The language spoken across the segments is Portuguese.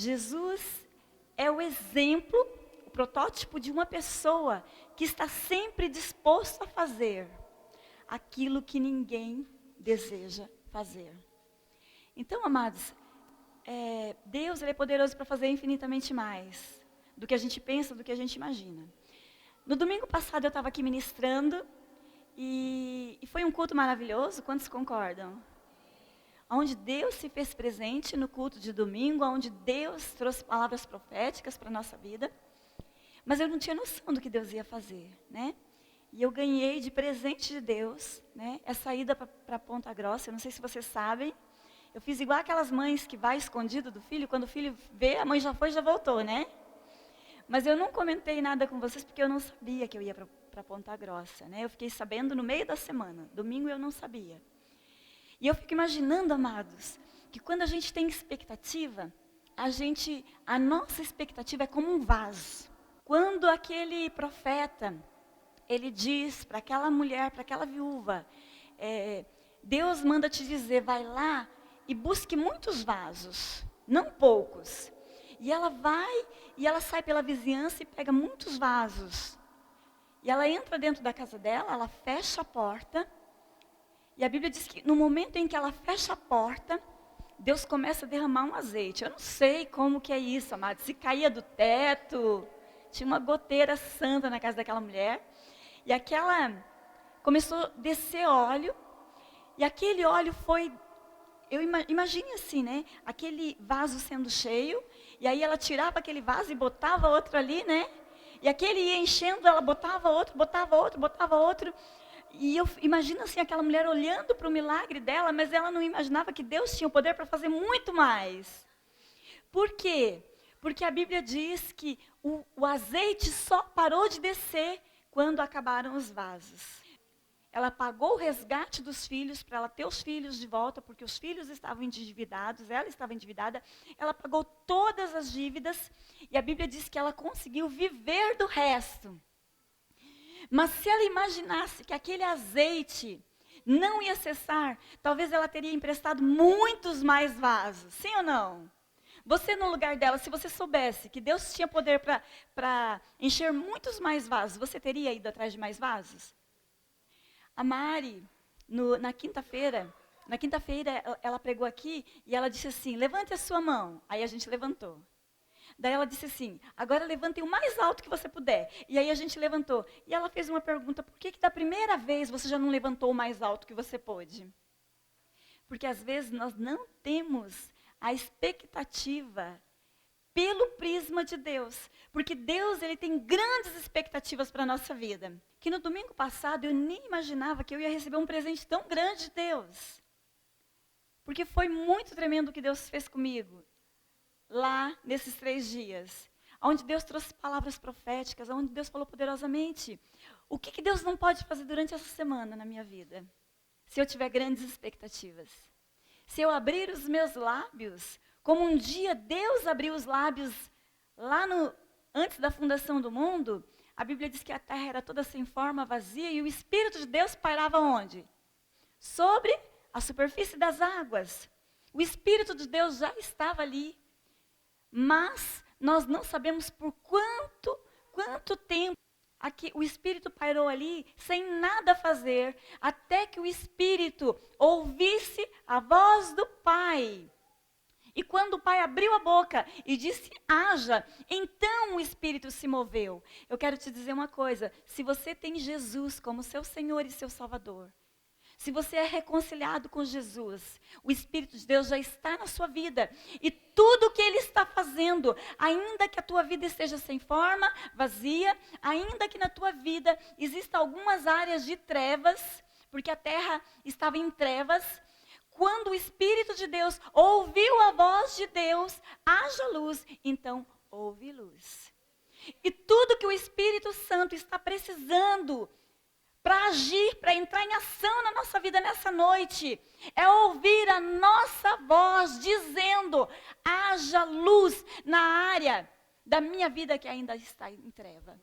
Jesus é o exemplo, o protótipo de uma pessoa que está sempre disposto a fazer aquilo que ninguém deseja fazer. Então, amados, Deus ele é poderoso para fazer infinitamente mais do que a gente pensa, do que a gente imagina. No domingo passado eu estava aqui ministrando e foi um culto maravilhoso, quantos concordam? Onde Deus se fez presente no culto de domingo, onde Deus trouxe palavras proféticas para a nossa vida. Mas eu não tinha noção do que Deus ia fazer, né? E eu ganhei de presente de Deus, né? Essa ida para Ponta Grossa, eu não sei se vocês sabem. Eu fiz igual aquelas mães que vai escondido do filho, quando o filho vê, a mãe já foi e já voltou, né? Mas eu não comentei nada com vocês porque eu não sabia que eu ia para Ponta Grossa, né? Eu fiquei sabendo no meio da semana, domingo eu não sabia. E eu fico imaginando, amados, que quando a gente tem expectativa, a nossa expectativa é como um vaso. Quando aquele profeta, ele diz para aquela mulher, para aquela viúva, Deus manda te dizer, vai lá e busque muitos vasos, não poucos. E ela vai, e ela sai pela vizinhança e pega muitos vasos. E ela entra dentro da casa dela, ela fecha a porta. E a Bíblia diz que no momento em que ela fecha a porta, Deus começa a derramar um azeite. Eu não sei como que é isso, amado. Se caía do teto, tinha uma goteira santa na casa daquela mulher. E começou a descer óleo. E aquele óleo foi, imagine assim, né? Aquele vaso sendo cheio. E aí ela tirava aquele vaso e botava outro ali, né? E aquele ia enchendo, ela botava outro, botava outro, botava outro. E eu imagino assim, aquela mulher olhando para o milagre dela, mas ela não imaginava que Deus tinha o poder para fazer muito mais. Por quê? Porque a Bíblia diz que o azeite só parou de descer quando acabaram os vasos. Ela pagou o resgate dos filhos para ela ter os filhos de volta, porque os filhos estavam endividados, ela estava endividada. Ela pagou todas as dívidas e a Bíblia diz que ela conseguiu viver do resto. Mas se ela imaginasse que aquele azeite não ia cessar, talvez ela teria emprestado muitos mais vasos. Sim ou não? Você no lugar dela, se você soubesse que Deus tinha poder para encher muitos mais vasos, você teria ido atrás de mais vasos? A Mari, na quinta-feira, ela pregou aqui e ela disse assim, levante a sua mão. Aí a gente levantou. Daí ela disse assim, agora levantem o mais alto que você puder. E aí a gente levantou. E ela fez uma pergunta, por que da primeira vez você já não levantou o mais alto que você pôde? Porque às vezes nós não temos a expectativa pelo prisma de Deus. Porque Deus ele tem grandes expectativas para a nossa vida. Que no domingo passado eu nem imaginava que eu ia receber um presente tão grande de Deus. Porque foi muito tremendo o que Deus fez comigo. Lá, nesses 3 dias, onde Deus trouxe palavras proféticas, onde Deus falou poderosamente. O que Deus não pode fazer durante essa semana na minha vida? Se eu tiver grandes expectativas. Se eu abrir os meus lábios, como um dia Deus abriu os lábios lá antes da fundação do mundo, a Bíblia diz que a terra era toda sem forma, vazia, e o Espírito de Deus pairava onde? Sobre a superfície das águas. O Espírito de Deus já estava ali. Mas nós não sabemos por quanto tempo o Espírito pairou ali sem nada fazer, até que o Espírito ouvisse a voz do Pai. E quando o Pai abriu a boca e disse, haja, então o Espírito se moveu. Eu quero te dizer uma coisa, se você tem Jesus como seu Senhor e seu Salvador, se você é reconciliado com Jesus, o Espírito de Deus já está na sua vida. E tudo o que Ele está fazendo, ainda que a tua vida esteja sem forma, vazia, ainda que na tua vida existam algumas áreas de trevas, porque a terra estava em trevas, quando o Espírito de Deus ouviu a voz de Deus, haja luz, então houve luz. E tudo que o Espírito Santo está precisando para agir, para entrar em ação na nossa vida nessa noite, é ouvir a nossa voz dizendo, haja luz na área da minha vida que ainda está em treva.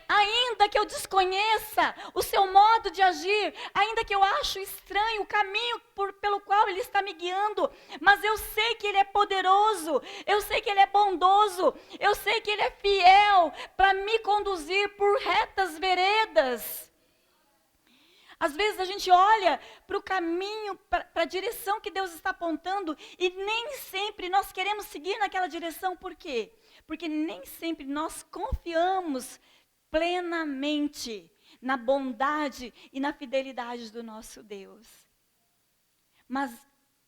Ainda que eu desconheça o seu modo de agir, ainda que eu acho estranho o caminho pelo qual Ele está me guiando, mas eu sei que Ele é poderoso, eu sei que Ele é bondoso, eu sei que Ele é fiel para me conduzir por retas veredas. Às vezes a gente olha para o caminho, para a direção que Deus está apontando e nem sempre nós queremos seguir naquela direção. Por quê? Porque nem sempre nós confiamos plenamente na bondade e na fidelidade do nosso Deus. Mas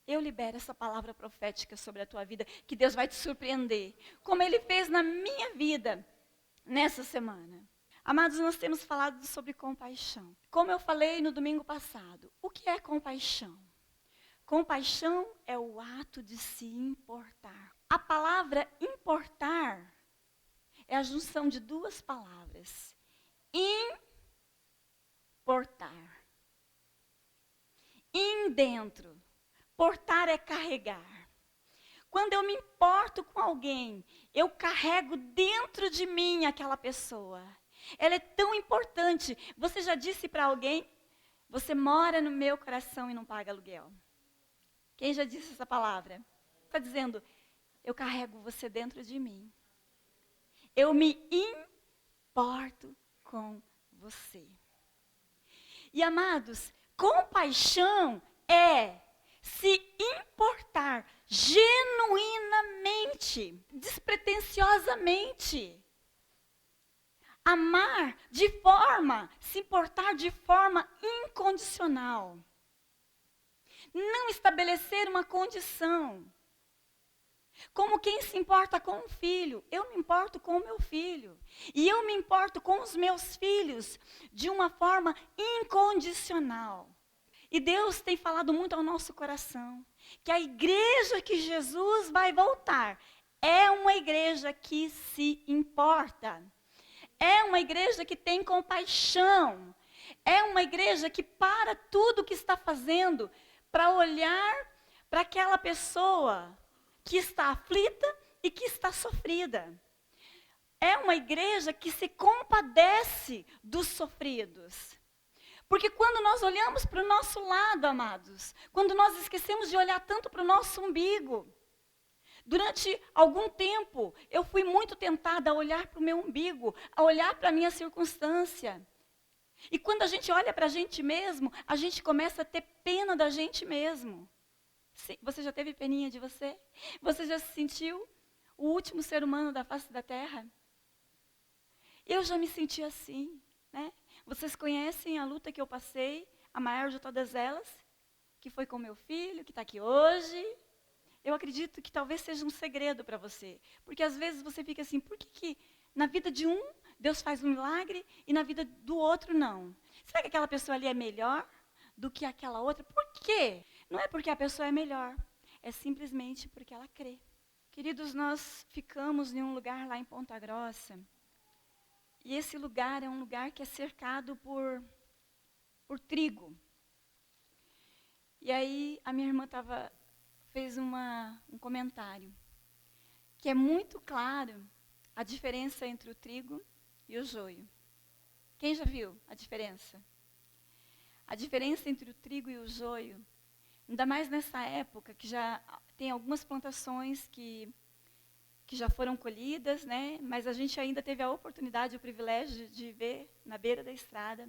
eu libero essa palavra profética sobre a tua vida, que Deus vai te surpreender, como Ele fez na minha vida nessa semana. Amados, nós temos falado sobre compaixão. Como eu falei no domingo passado, o que é compaixão? Compaixão é o ato de se importar. A palavra importar é a junção de duas palavras. Importar. Dentro. Portar é carregar. Quando eu me importo com alguém, eu carrego dentro de mim aquela pessoa. Ela é tão importante. Você já disse para alguém, você mora no meu coração e não paga aluguel? Quem já disse essa palavra? Está dizendo, eu carrego você dentro de mim. Eu me importo com você. E amados, compaixão é se importar genuinamente, despretensiosamente. Amar se importar de forma incondicional. Não estabelecer uma condição. Como quem se importa com um filho, eu me importo com o meu filho. E eu me importo com os meus filhos de uma forma incondicional. E Deus tem falado muito ao nosso coração, que a igreja que Jesus vai voltar é uma igreja que se importa. É uma igreja que tem compaixão. É uma igreja que para tudo que está fazendo para olhar para aquela pessoa que está aflita e que está sofrida. É uma igreja que se compadece dos sofridos. Porque quando nós olhamos para o nosso lado, amados, quando nós esquecemos de olhar tanto para o nosso umbigo, durante algum tempo, eu fui muito tentada a olhar para o meu umbigo, a olhar para a minha circunstância. E quando a gente olha para a gente mesmo, a gente começa a ter pena da gente mesmo. Você já teve peninha de você? Você já se sentiu o último ser humano da face da terra? Eu já me senti assim, né? Vocês conhecem a luta que eu passei, a maior de todas elas, que foi com meu filho, que está aqui hoje. Eu acredito que talvez seja um segredo para você. Porque às vezes você fica assim, por que na vida de um Deus faz um milagre e na vida do outro não? Será que aquela pessoa ali é melhor do que aquela outra? Por quê? Não é porque a pessoa é melhor, é simplesmente porque ela crê. Queridos, nós ficamos em um lugar lá em Ponta Grossa. E esse lugar é um lugar que é cercado por trigo. E aí a minha irmã fez um comentário, que é muito claro a diferença entre o trigo e o joio. Quem já viu a diferença? A diferença entre o trigo e o joio, ainda mais nessa época, que já tem algumas plantações que já foram colhidas, né? Mas a gente ainda teve a oportunidade, o privilégio de ver na beira da estrada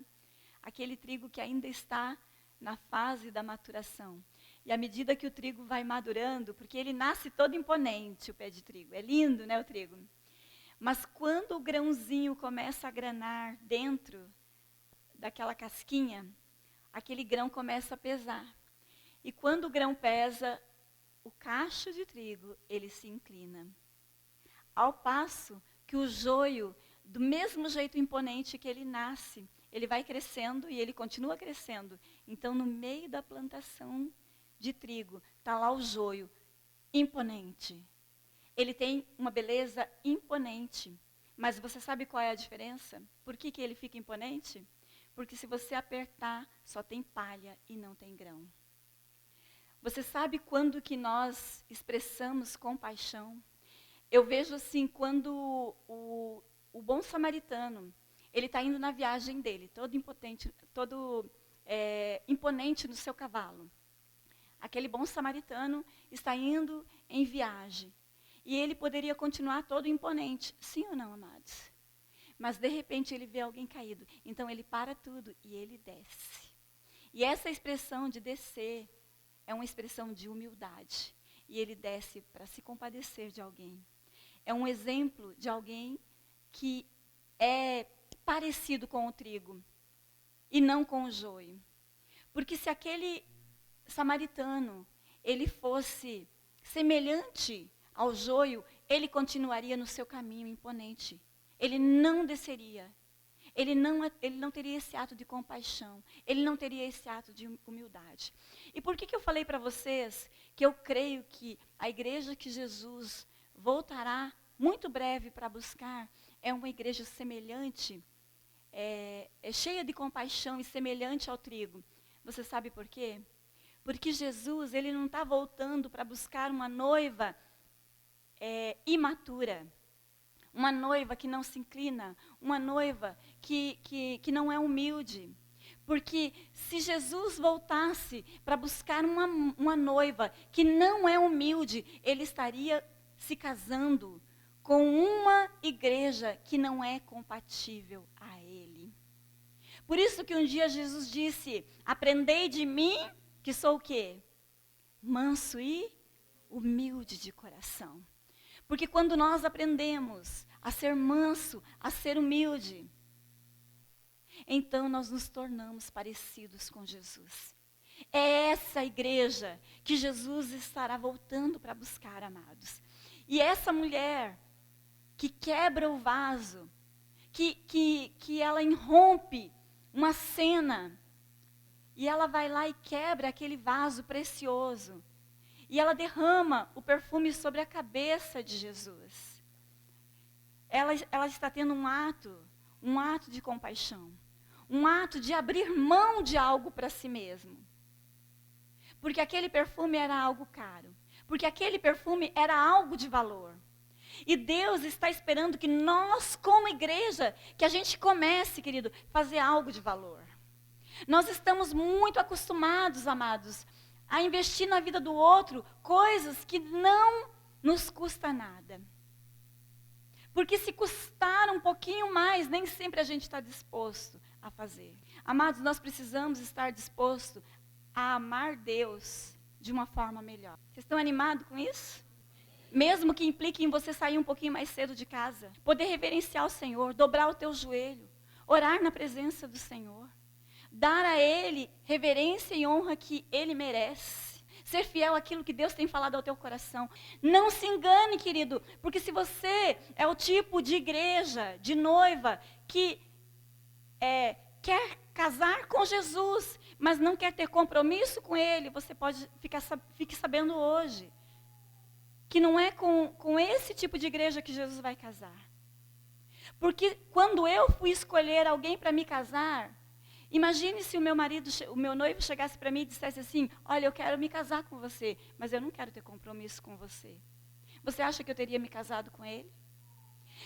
aquele trigo que ainda está na fase da maturação. E à medida que o trigo vai madurando, porque ele nasce todo imponente, o pé de trigo. É lindo, né, o trigo? Mas quando o grãozinho começa a granar dentro daquela casquinha, aquele grão começa a pesar. E quando o grão pesa, o cacho de trigo, ele se inclina. Ao passo que o joio, do mesmo jeito imponente que ele nasce, ele vai crescendo e ele continua crescendo. Então, no meio da plantação de trigo, está lá o joio, imponente. Ele tem uma beleza imponente. Mas você sabe qual é a diferença? Por que ele fica imponente? Porque se você apertar, só tem palha e não tem grão. Você sabe quando que nós expressamos compaixão? Eu vejo assim, quando o bom samaritano, Ele está indo na viagem dele, todo impotente, todo imponente no seu cavalo. Aquele bom samaritano está indo em viagem. E ele poderia continuar todo imponente. Sim ou não, amados? Mas de repente ele vê alguém caído. Então ele para tudo e ele desce. E essa expressão de descer é uma expressão de humildade. E ele desce para se compadecer de alguém. É um exemplo de alguém que é parecido com o trigo e não com o joio. Porque se aquele samaritano, ele fosse semelhante ao joio, ele continuaria no seu caminho imponente. Ele não desceria. Ele não teria esse ato de compaixão. Ele não teria esse ato de humildade. E por que eu falei para vocês que eu creio que a igreja que Jesus voltará muito breve para buscar é uma igreja semelhante, cheia de compaixão e semelhante ao trigo? Você sabe por quê? Porque Jesus, ele não está voltando para buscar uma noiva imatura. Uma noiva que não se inclina, uma noiva que não é humilde. Porque se Jesus voltasse para buscar uma noiva que não é humilde, ele estaria se casando com uma igreja que não é compatível a ele. Por isso que um dia Jesus disse, aprendei de mim, que sou o quê? Manso e humilde de coração. Porque quando nós aprendemos a ser manso, a ser humilde, então nós nos tornamos parecidos com Jesus. É essa igreja que Jesus estará voltando para buscar, amados. E essa mulher que quebra o vaso, que ela irrompe uma cena, e ela vai lá e quebra aquele vaso precioso. E ela derrama o perfume sobre a cabeça de Jesus. Ela está tendo um ato de compaixão. Um ato de abrir mão de algo para si mesmo. Porque aquele perfume era algo caro. Porque aquele perfume era algo de valor. E Deus está esperando que nós, como igreja, que a gente comece, querido, fazer algo de valor. Nós estamos muito acostumados, amados, a investir na vida do outro coisas que não nos custa nada. Porque se custar um pouquinho mais, nem sempre a gente está disposto a fazer. Amados, nós precisamos estar dispostos a amar Deus de uma forma melhor. Vocês estão animados com isso? Mesmo que implique em você sair um pouquinho mais cedo de casa. Poder reverenciar o Senhor, dobrar o teu joelho, orar na presença do Senhor. Dar a Ele reverência e honra que Ele merece. Ser fiel àquilo que Deus tem falado ao teu coração. Não se engane, querido, porque se você é o tipo de igreja, de noiva, que quer casar com Jesus, mas não quer ter compromisso com Ele, você fique sabendo hoje, que não é com esse tipo de igreja que Jesus vai casar. Porque quando eu fui escolher alguém para me casar, imagine se o meu noivo chegasse para mim e dissesse assim, olha, eu quero me casar com você, mas eu não quero ter compromisso com você. Você acha que eu teria me casado com ele?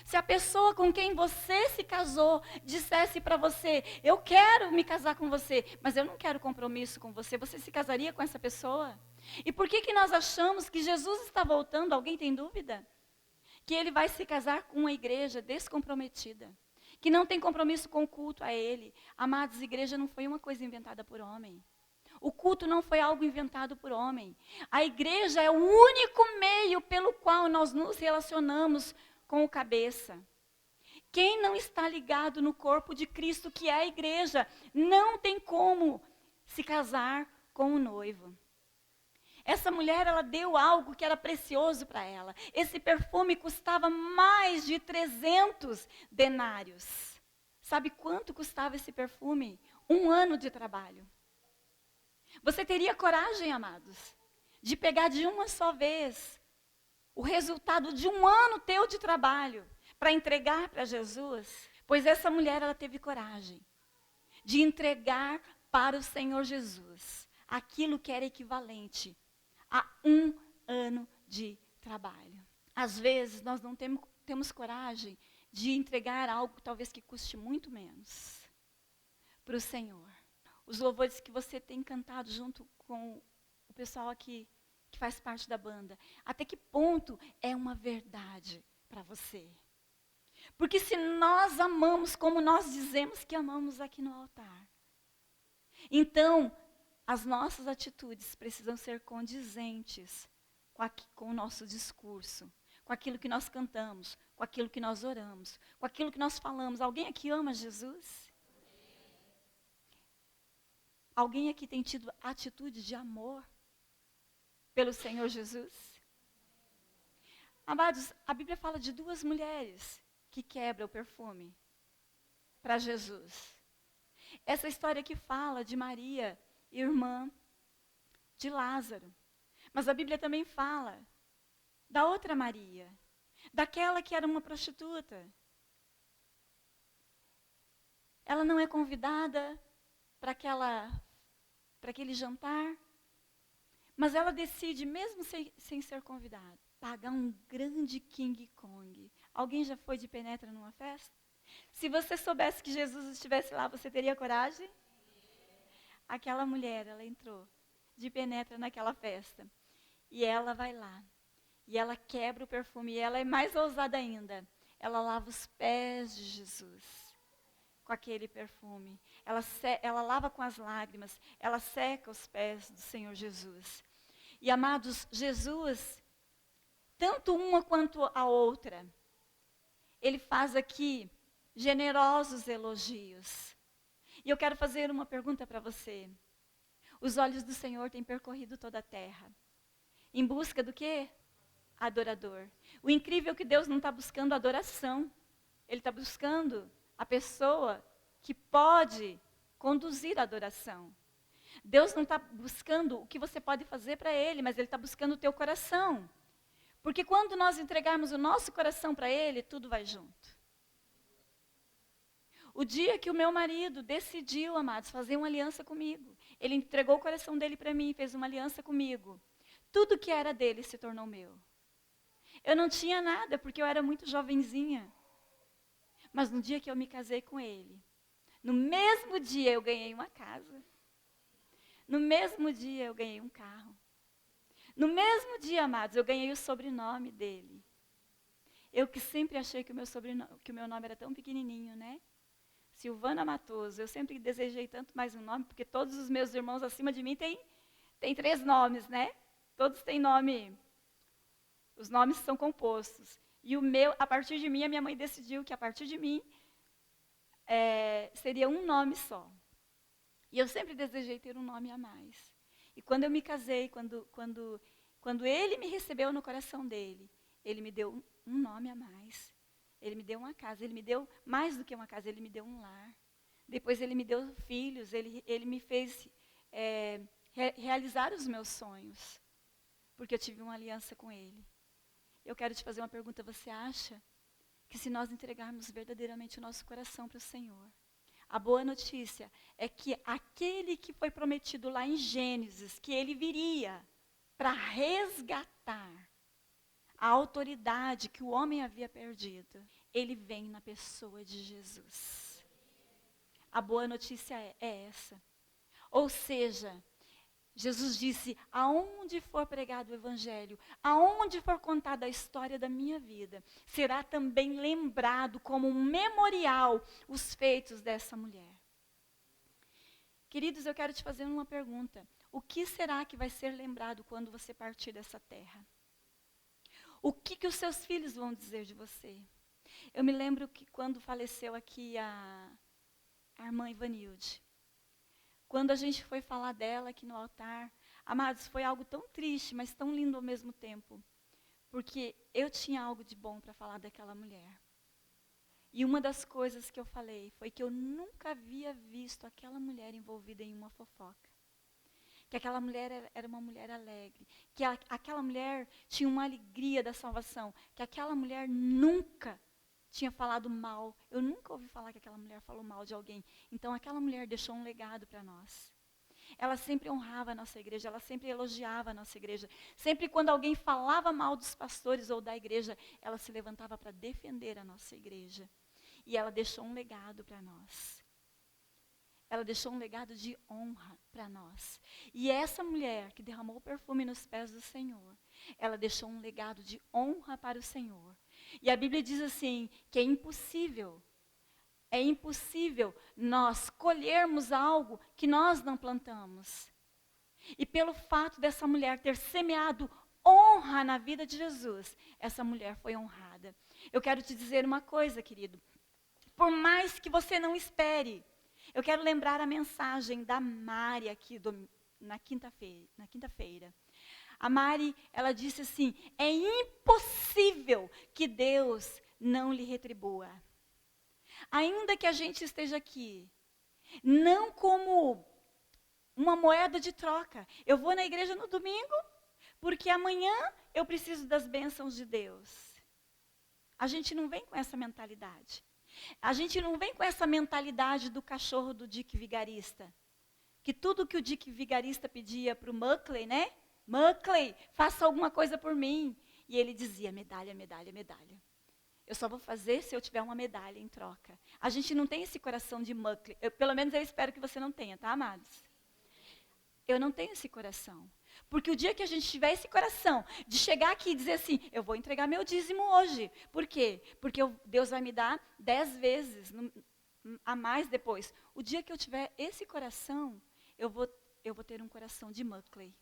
Se a pessoa com quem você se casou dissesse para você, eu quero me casar com você, mas eu não quero compromisso com você, você se casaria com essa pessoa? E por que nós achamos que Jesus está voltando? Alguém tem dúvida? Que ele vai se casar com uma igreja descomprometida, que não tem compromisso com o culto a Ele. Amados, igreja não foi uma coisa inventada por homem. O culto não foi algo inventado por homem. A igreja é o único meio pelo qual nós nos relacionamos com o cabeça. Quem não está ligado no corpo de Cristo, que é a igreja, não tem como se casar com o noivo. Essa mulher, ela deu algo que era precioso para ela. Esse perfume custava mais de 300 denários. Sabe quanto custava esse perfume? 1 ano de trabalho. Você teria coragem, amados, de pegar de uma só vez o resultado de 1 ano teu de trabalho para entregar para Jesus? Pois essa mulher, ela teve coragem de entregar para o Senhor Jesus aquilo que era equivalente a 1 ano de trabalho. Às vezes, nós não temos coragem de entregar algo talvez que custe muito menos para o Senhor. Os louvores que você tem cantado junto com o pessoal aqui que faz parte da banda. Até que ponto é uma verdade para você? Porque se nós amamos como nós dizemos que amamos aqui no altar, então as nossas atitudes precisam ser condizentes com o nosso discurso, com aquilo que nós cantamos, com aquilo que nós oramos, com aquilo que nós falamos. Alguém aqui ama Jesus? Alguém aqui tem tido atitude de amor pelo Senhor Jesus? Amados, a Bíblia fala de 2 mulheres que quebram o perfume para Jesus. Essa história aqui fala de Maria, irmã de Lázaro. Mas a Bíblia também fala da outra Maria, daquela que era uma prostituta. Ela não é convidada para aquele jantar, mas ela decide, mesmo sem ser convidada, pagar um grande King Kong. Alguém já foi de penetra numa festa? Se você soubesse que Jesus estivesse lá, você teria coragem? Aquela mulher, ela entrou de penetra naquela festa. E ela vai lá. E ela quebra o perfume. E ela é mais ousada ainda. Ela lava os pés de Jesus com aquele perfume. Ela lava com as lágrimas. Ela seca os pés do Senhor Jesus. E amados, Jesus, tanto uma quanto a outra, ele faz aqui generosos elogios. E eu quero fazer uma pergunta para você. Os olhos do Senhor têm percorrido toda a terra. Em busca do quê? Adorador. O incrível é que Deus não está buscando adoração. Ele está buscando a pessoa que pode conduzir a adoração. Deus não está buscando o que você pode fazer para Ele, mas Ele está buscando o teu coração. Porque quando nós entregarmos o nosso coração para Ele, tudo vai junto. O dia que o meu marido decidiu, amados, fazer uma aliança comigo, ele entregou o coração dele para mim, fez uma aliança comigo. Tudo que era dele se tornou meu. Eu não tinha nada, porque eu era muito jovenzinha. Mas no dia que eu me casei com ele, no mesmo dia eu ganhei uma casa. No mesmo dia eu ganhei um carro. No mesmo dia, amados, eu ganhei o sobrenome dele. Eu que sempre achei que o meu nome era tão pequenininho, né? Silvana Matoso. Eu sempre desejei tanto mais um nome, porque todos os meus irmãos acima de mim têm 3 nomes, né? Todos têm nome. Os nomes são compostos. E o meu, a partir de mim, a minha mãe decidiu que a partir de mim seria um nome só. E eu sempre desejei ter um nome a mais. E quando eu me casei, quando ele me recebeu no coração dele, ele me deu um nome a mais. Ele me deu uma casa, ele me deu mais do que uma casa, ele me deu um lar. Depois ele me deu filhos, ele me fez realizar os meus sonhos. Porque eu tive uma aliança com ele. Eu quero te fazer uma pergunta, você acha que se nós entregarmos verdadeiramente o nosso coração para o Senhor, a boa notícia é que aquele que foi prometido lá em Gênesis, que ele viria para resgatar a autoridade que o homem havia perdido, ele vem na pessoa de Jesus. A boa notícia é essa. Ou seja, Jesus disse, aonde for pregado o evangelho, aonde for contada a história da minha vida, será também lembrado como um memorial os feitos dessa mulher. Queridos, eu quero te fazer uma pergunta. O que será que vai ser lembrado quando você partir dessa terra? O que os seus filhos vão dizer de você? Eu me lembro que quando faleceu aqui a irmã Ivanilde, quando a gente foi falar dela aqui no altar, amados, foi algo tão triste, mas tão lindo ao mesmo tempo. Porque eu tinha algo de bom para falar daquela mulher. E uma das coisas que eu falei foi que eu nunca havia visto aquela mulher envolvida em uma fofoca. Que aquela mulher era uma mulher alegre. Que aquela mulher tinha uma alegria da salvação. Que aquela mulher nunca tinha falado mal. Eu nunca ouvi falar que aquela mulher falou mal de alguém. Então aquela mulher deixou um legado para nós. Ela sempre honrava a nossa igreja, ela sempre elogiava a nossa igreja. Sempre quando alguém falava mal dos pastores ou da igreja, ela se levantava para defender a nossa igreja. E ela deixou um legado para nós. Ela deixou um legado de honra para nós. E essa mulher que derramou o perfume nos pés do Senhor, ela deixou um legado de honra para o Senhor. E a Bíblia diz assim, que é impossível nós colhermos algo que nós não plantamos. E pelo fato dessa mulher ter semeado honra na vida de Jesus, essa mulher foi honrada. Eu quero te dizer uma coisa, querido. Por mais que você não espere, eu quero lembrar a mensagem da Mari aqui na quinta-feira. A Mari, ela disse assim, é impossível que Deus não lhe retribua. Ainda que a gente esteja aqui, não como uma moeda de troca. Eu vou na igreja no domingo, porque amanhã eu preciso das bênçãos de Deus. A gente não vem com essa mentalidade. A gente não vem com essa mentalidade do cachorro do Dick Vigarista. Que tudo que o Dick Vigarista pedia para o Muckley, né? Muckley, faça alguma coisa por mim. E ele dizia, medalha, medalha, medalha. Eu só vou fazer se eu tiver uma medalha em troca. A gente não tem esse coração de Muckley. Pelo menos eu espero que você não tenha, tá, amados? Eu não tenho esse coração. Porque o dia que a gente tiver esse coração de chegar aqui e dizer assim, eu vou entregar meu dízimo hoje. Por quê? Porque Deus vai me dar 10 vezes a mais depois. O dia que eu tiver esse coração, eu vou ter um coração de Muckley.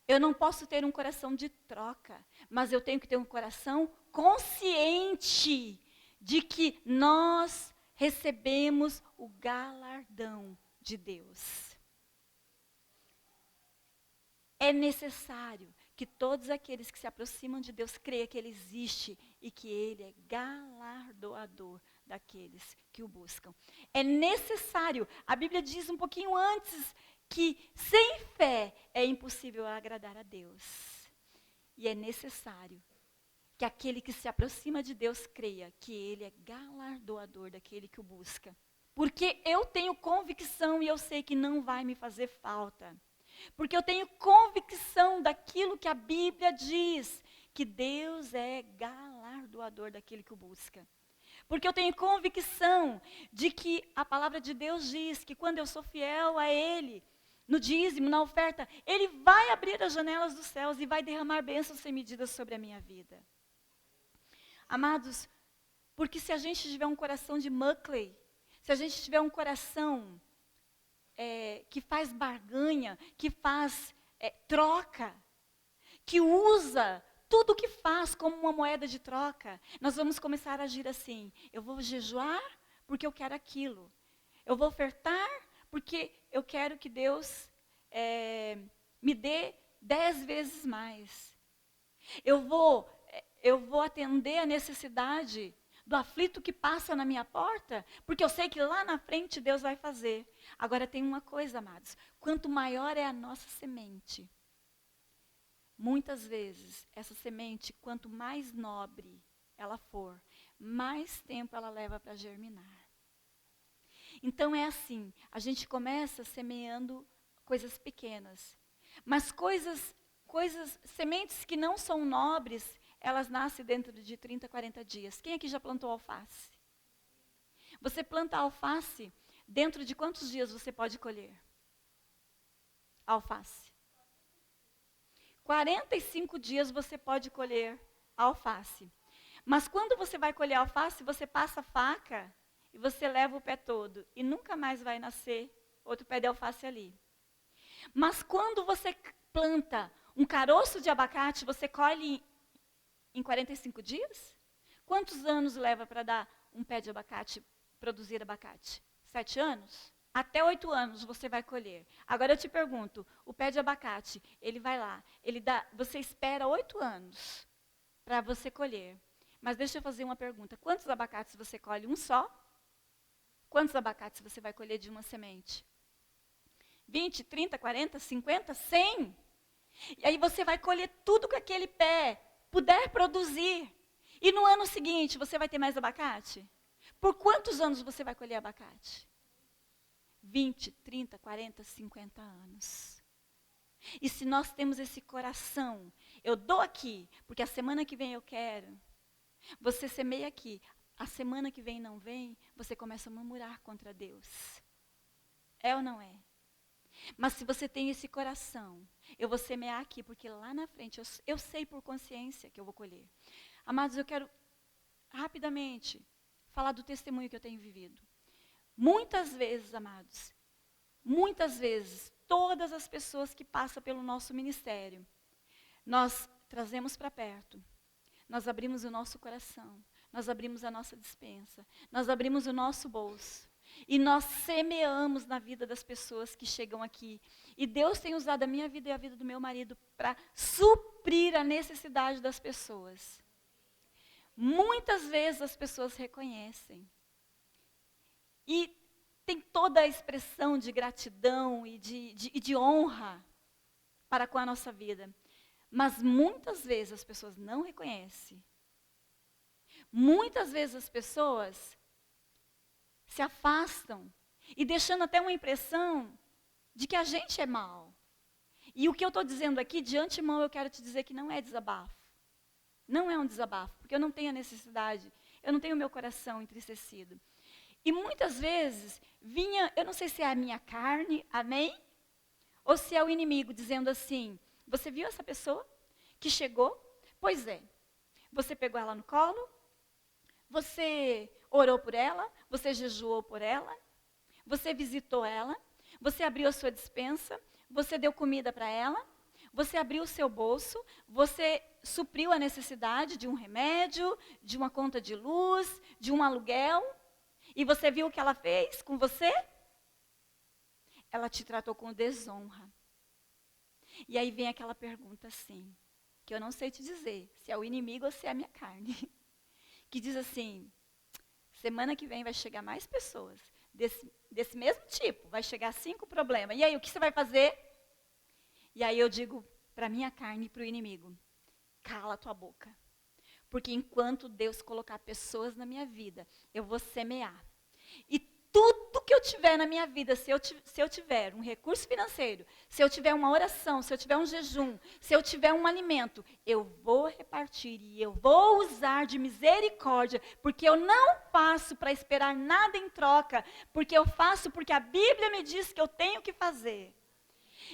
Eu não posso ter um coração de troca, mas eu tenho que ter um coração consciente de que nós recebemos o galardão de Deus. É necessário que todos aqueles que se aproximam de Deus creiam que Ele existe e que Ele é galardoador daqueles que o buscam. É necessário, a Bíblia diz um pouquinho antes, que sem fé é impossível agradar a Deus. E é necessário que aquele que se aproxima de Deus creia que Ele é galardoador daquele que o busca. Porque eu tenho convicção e eu sei que não vai me fazer falta. Porque eu tenho convicção daquilo que a Bíblia diz, que Deus é galardoador daquele que o busca. Porque eu tenho convicção de que a palavra de Deus diz que quando eu sou fiel a Ele, no dízimo, na oferta, Ele vai abrir as janelas dos céus e vai derramar bênçãos sem medida sobre a minha vida. Amados, porque se a gente tiver um coração de Muckley, se a gente tiver um coração que faz barganha, que faz troca, que usa tudo o que faz como uma moeda de troca, nós vamos começar a agir assim. Eu vou jejuar porque eu quero aquilo. Eu vou ofertar porque eu quero que Deus me dê 10 vezes mais. Eu vou atender a necessidade do aflito que passa na minha porta, porque eu sei que lá na frente Deus vai fazer. Agora tem uma coisa, amados, quanto maior é a nossa semente, muitas vezes essa semente, quanto mais nobre ela for, mais tempo ela leva para germinar. Então é assim, a gente começa semeando coisas pequenas, mas sementes que não são nobres, elas nascem dentro de 30, 40 dias. Quem aqui já plantou alface? Você planta alface, dentro de quantos dias você pode colher? Alface. 45 dias você pode colher alface. Mas quando você vai colher alface, você passa a faca e você leva o pé todo. E nunca mais vai nascer outro pé de alface ali. Mas quando você planta um caroço de abacate, você colhe em 45 dias? Quantos anos leva para dar um pé de abacate, produzir abacate? 7 anos? Até 8 anos você vai colher. Agora eu te pergunto, o pé de abacate, ele vai lá, você espera 8 anos para você colher. Mas deixa eu fazer uma pergunta, quantos abacates você colhe? Um só? Quantos abacates você vai colher de uma semente? 20, 30, 40, 50, 100? E aí você vai colher tudo que aquele pé puder produzir. E no ano seguinte, você vai ter mais abacate? Por quantos anos você vai colher abacate? 20, 30, 40, 50 anos. E se nós temos esse coração, eu dou aqui, porque a semana que vem eu quero. Você semeia aqui, a semana que vem não vem, você começa a murmurar contra Deus. É ou não é? Mas se você tem esse coração, eu vou semear aqui, porque lá na frente, eu sei por consciência que eu vou colher. Amados, eu quero rapidamente falar do testemunho que eu tenho vivido. Muitas vezes, amados, muitas vezes, todas as pessoas que passam pelo nosso ministério, nós trazemos para perto, nós abrimos o nosso coração, nós abrimos a nossa despensa, nós abrimos o nosso bolso. E nós semeamos na vida das pessoas que chegam aqui. E Deus tem usado a minha vida e a vida do meu marido para suprir a necessidade das pessoas. Muitas vezes as pessoas reconhecem. E tem toda a expressão de gratidão e de honra para com a nossa vida. Mas muitas vezes as pessoas não reconhecem. Muitas vezes as pessoas se afastam e deixando até uma impressão de que a gente é mal. E o que eu estou dizendo aqui, de antemão, eu quero te dizer que não é desabafo. Não é um desabafo, porque eu não tenho a necessidade, eu não tenho o meu coração entristecido. E muitas vezes vinha, eu não sei se é a minha carne, amém? Ou se é o inimigo dizendo assim, você viu essa pessoa que chegou? Pois é, você pegou ela no colo, você orou por ela, você jejuou por ela, você visitou ela, você abriu a sua despensa, você deu comida para ela, você abriu o seu bolso, você supriu a necessidade de um remédio, de uma conta de luz, de um aluguel, e você viu o que ela fez com você? Ela te tratou com desonra. E aí vem aquela pergunta assim, que eu não sei te dizer, se é o inimigo ou se é a minha carne, que diz assim, semana que vem vai chegar mais pessoas desse mesmo tipo, vai chegar 5 problemas. E aí, o que você vai fazer? E aí eu digo para a minha carne e para o inimigo, cala a tua boca. Porque enquanto Deus colocar pessoas na minha vida, eu vou semear. E tudo que eu tiver na minha vida, se eu tiver um recurso financeiro, se eu tiver uma oração, se eu tiver um jejum, se eu tiver um alimento, eu vou repartir e eu vou usar de misericórdia, porque eu não faço para esperar nada em troca, porque eu faço porque a Bíblia me diz que eu tenho que fazer.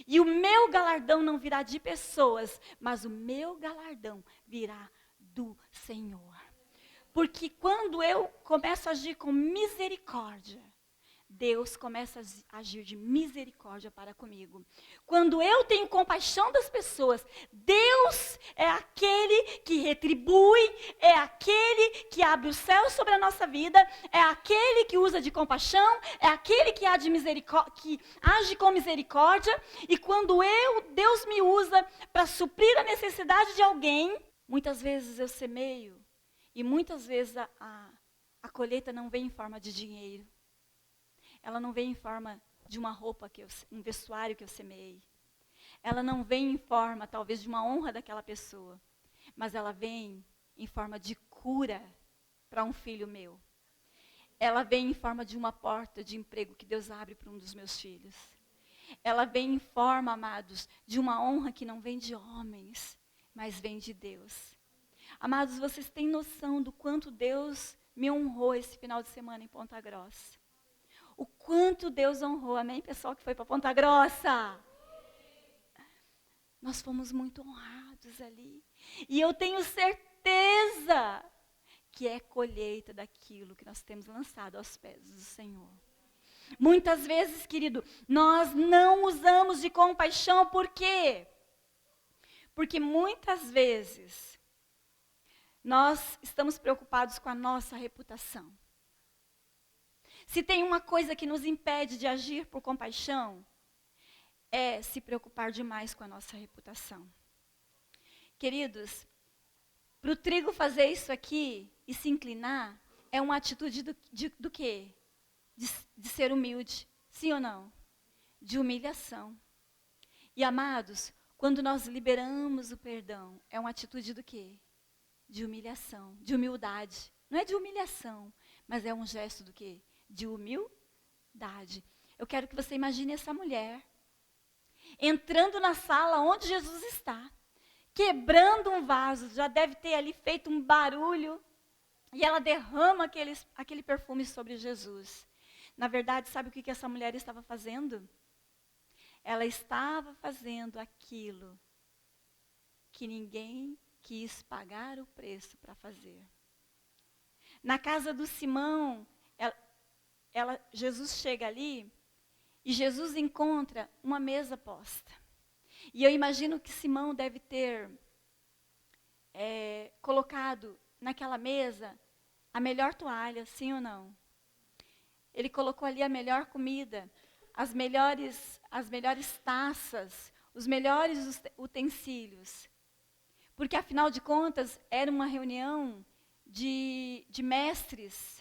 E o meu galardão não virá de pessoas, mas o meu galardão virá do Senhor. Porque quando eu começo a agir com misericórdia, Deus começa a agir de misericórdia para comigo. Quando eu tenho compaixão das pessoas, Deus é aquele que retribui, é aquele que abre o céu sobre a nossa vida, é aquele que usa de compaixão, é aquele que age com misericórdia. E quando Deus me usa para suprir a necessidade de alguém, muitas vezes eu semeio, e muitas vezes a colheita não vem em forma de dinheiro. Ela não vem em forma de uma roupa, um vestuário que eu semeei. Ela não vem em forma, talvez, de uma honra daquela pessoa. Mas ela vem em forma de cura para um filho meu. Ela vem em forma de uma porta de emprego que Deus abre para um dos meus filhos. Ela vem em forma, amados, de uma honra que não vem de homens, mas vem de Deus. Amados, vocês têm noção do quanto Deus me honrou esse final de semana em Ponta Grossa? O quanto Deus honrou, amém, pessoal que foi para Ponta Grossa? Nós fomos muito honrados ali. E eu tenho certeza que é colheita daquilo que nós temos lançado aos pés do Senhor. Muitas vezes, querido, nós não usamos de compaixão, por quê? Porque muitas vezes nós estamos preocupados com a nossa reputação. Se tem uma coisa que nos impede de agir por compaixão, é se preocupar demais com a nossa reputação. Queridos, para o trigo fazer isso aqui e se inclinar, é uma atitude do quê? De ser humilde, sim ou não? De humilhação. E amados, quando nós liberamos o perdão, é uma atitude do quê? De humilhação, de humildade. Não é de humilhação, mas é um gesto do quê? De humildade. Eu quero que você imagine essa mulher entrando na sala onde Jesus está, quebrando um vaso, já deve ter ali feito um barulho, e ela derrama aquele perfume sobre Jesus. Na verdade, sabe o que essa mulher estava fazendo? Ela estava fazendo aquilo que ninguém quis pagar o preço para fazer. Na casa do Simão, Jesus chega ali e Jesus encontra uma mesa posta. E eu imagino que Simão deve ter colocado naquela mesa a melhor toalha, sim ou não? Ele colocou ali a melhor comida, as melhores taças, os melhores utensílios. Porque, afinal de contas, era uma reunião de mestres.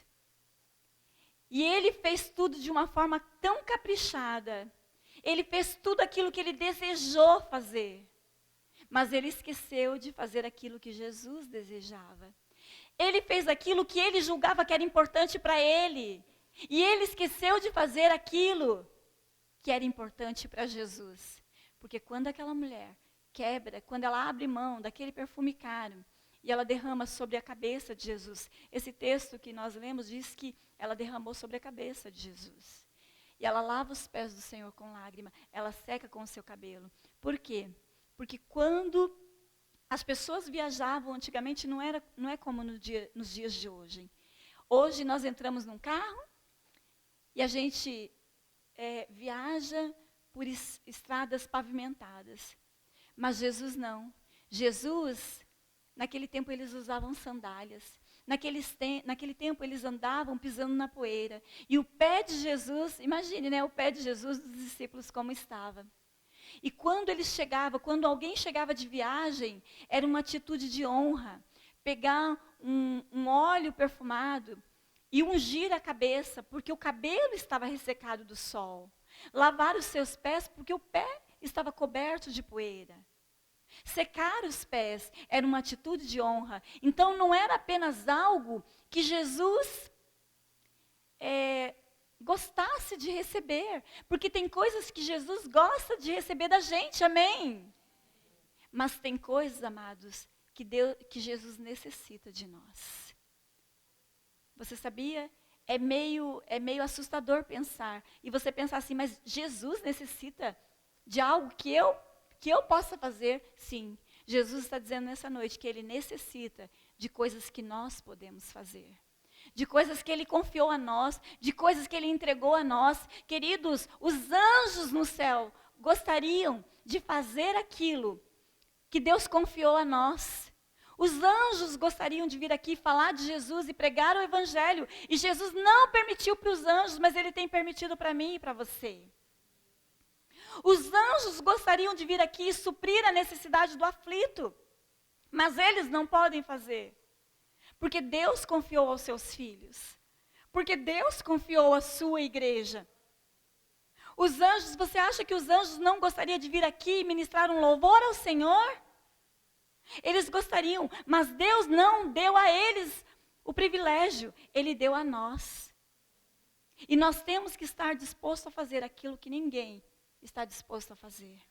E ele fez tudo de uma forma tão caprichada. Ele fez tudo aquilo que ele desejou fazer. Mas ele esqueceu de fazer aquilo que Jesus desejava. Ele fez aquilo que ele julgava que era importante para ele. E ele esqueceu de fazer aquilo que era importante para Jesus. Porque quando aquela mulher quebra, quando ela abre mão daquele perfume caro, e ela derrama sobre a cabeça de Jesus. Esse texto que nós lemos diz que ela derramou sobre a cabeça de Jesus. E ela lava os pés do Senhor com lágrima, ela seca com o seu cabelo. Por quê? Porque quando as pessoas viajavam antigamente, não é como nos dias de hoje. Hoje nós entramos num carro e a gente viaja por estradas pavimentadas. Mas Jesus não. Jesus, naquele tempo eles usavam sandálias. Naquele tempo eles andavam pisando na poeira. E o pé de Jesus, imagine, o pé de Jesus dos discípulos como estava. E quando alguém chegava de viagem, era uma atitude de honra. Pegar um óleo perfumado e ungir a cabeça, porque o cabelo estava ressecado do sol. Lavar os seus pés, porque o pé estava coberto de poeira. Secar os pés era uma atitude de honra. Então não era apenas algo que Jesus gostasse de receber. Porque tem coisas que Jesus gosta de receber da gente, amém? Mas tem coisas, amados, que Jesus necessita de nós. Você sabia? É meio assustador pensar. E você pensar assim, mas Jesus necessita de algo que eu possa fazer? Sim, Jesus está dizendo nessa noite que Ele necessita de coisas que nós podemos fazer. De coisas que Ele confiou a nós, de coisas que Ele entregou a nós. Queridos, os anjos no céu gostariam de fazer aquilo que Deus confiou a nós. Os anjos gostariam de vir aqui falar de Jesus e pregar o Evangelho. E Jesus não permitiu para os anjos, mas Ele tem permitido para mim e para você. Os anjos gostariam de vir aqui e suprir a necessidade do aflito, mas eles não podem fazer, porque Deus confiou aos seus filhos, porque Deus confiou à sua igreja. Os anjos, você acha que os anjos não gostariam de vir aqui e ministrar um louvor ao Senhor? Eles gostariam, mas Deus não deu a eles o privilégio, Ele deu a nós. E nós temos que estar dispostos a fazer aquilo que ninguém está disposto a fazer.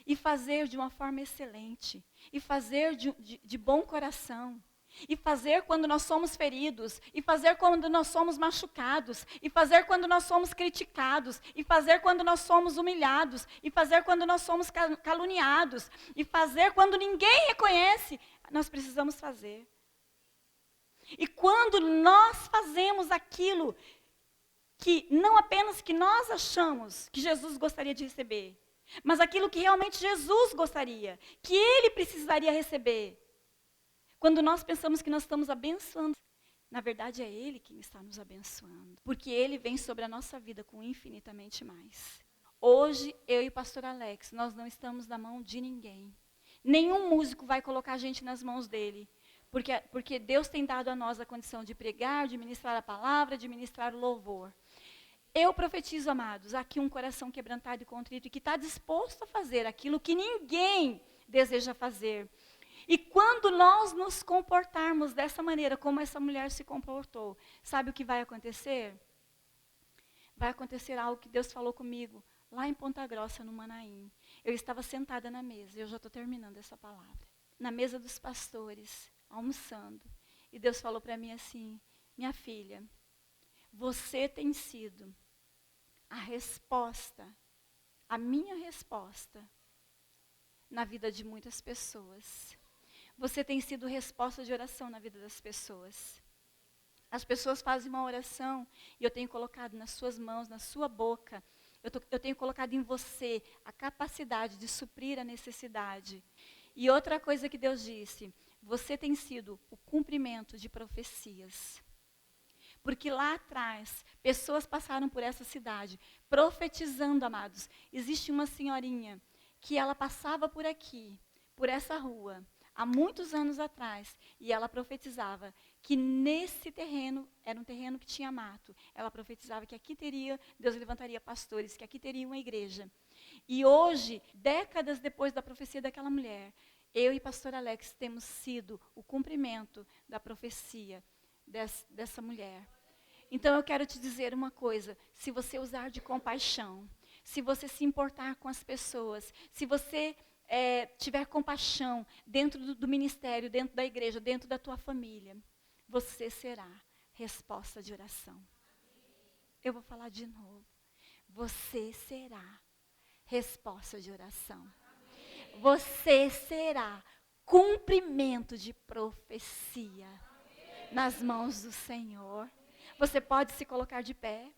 E fazer de uma forma excelente. E fazer de bom coração. E fazer quando nós somos feridos. E fazer quando nós somos machucados. E fazer quando nós somos criticados. E fazer quando nós somos humilhados. E fazer quando nós somos caluniados. E fazer quando ninguém reconhece. Nós precisamos fazer. E quando nós fazemos aquilo que não apenas que nós achamos que Jesus gostaria de receber, mas aquilo que realmente Jesus gostaria, que Ele precisaria receber. Quando nós pensamos que nós estamos abençoando, na verdade é Ele quem está nos abençoando, porque Ele vem sobre a nossa vida com infinitamente mais. Hoje, eu e o pastor Alex, nós não estamos na mão de ninguém. Nenhum músico vai colocar a gente nas mãos dele, porque Deus tem dado a nós a condição de pregar, de ministrar a palavra, de ministrar o louvor. Eu profetizo, amados, aqui um coração quebrantado e contrito, e que está disposto a fazer aquilo que ninguém deseja fazer. E quando nós nos comportarmos dessa maneira, como essa mulher se comportou, sabe o que vai acontecer? vai acontecer algo que Deus falou comigo lá em Ponta Grossa, no Manaim. Eu estava sentada na mesa, eu já estou terminando essa palavra. Na mesa dos pastores, almoçando. E Deus falou para mim assim, minha filha, você tem sido a resposta, a minha resposta na vida de muitas pessoas. Você tem sido resposta de oração na vida das pessoas. As pessoas fazem uma oração e eu tenho colocado nas suas mãos, na sua boca, eu tenho colocado em você a capacidade de suprir a necessidade. E outra coisa que Deus disse, você tem sido o cumprimento de profecias. Porque lá atrás, pessoas passaram por essa cidade, profetizando, amados. Existe uma senhorinha que ela passava por aqui, por essa rua, há muitos anos atrás, e ela profetizava que nesse terreno, era um terreno que tinha mato, ela profetizava que aqui Deus levantaria pastores, que aqui teria uma igreja. E hoje, décadas depois da profecia daquela mulher, eu e pastor Alex temos sido o cumprimento da profecia dessa mulher. Então eu quero te dizer uma coisa, se você usar de compaixão, se você se importar com as pessoas, se você tiver compaixão dentro do ministério, dentro da igreja, dentro da tua família, você será resposta de oração. Eu vou falar de novo. Você será resposta de oração. Você será cumprimento de profecia nas mãos do Senhor. Você pode se colocar de pé.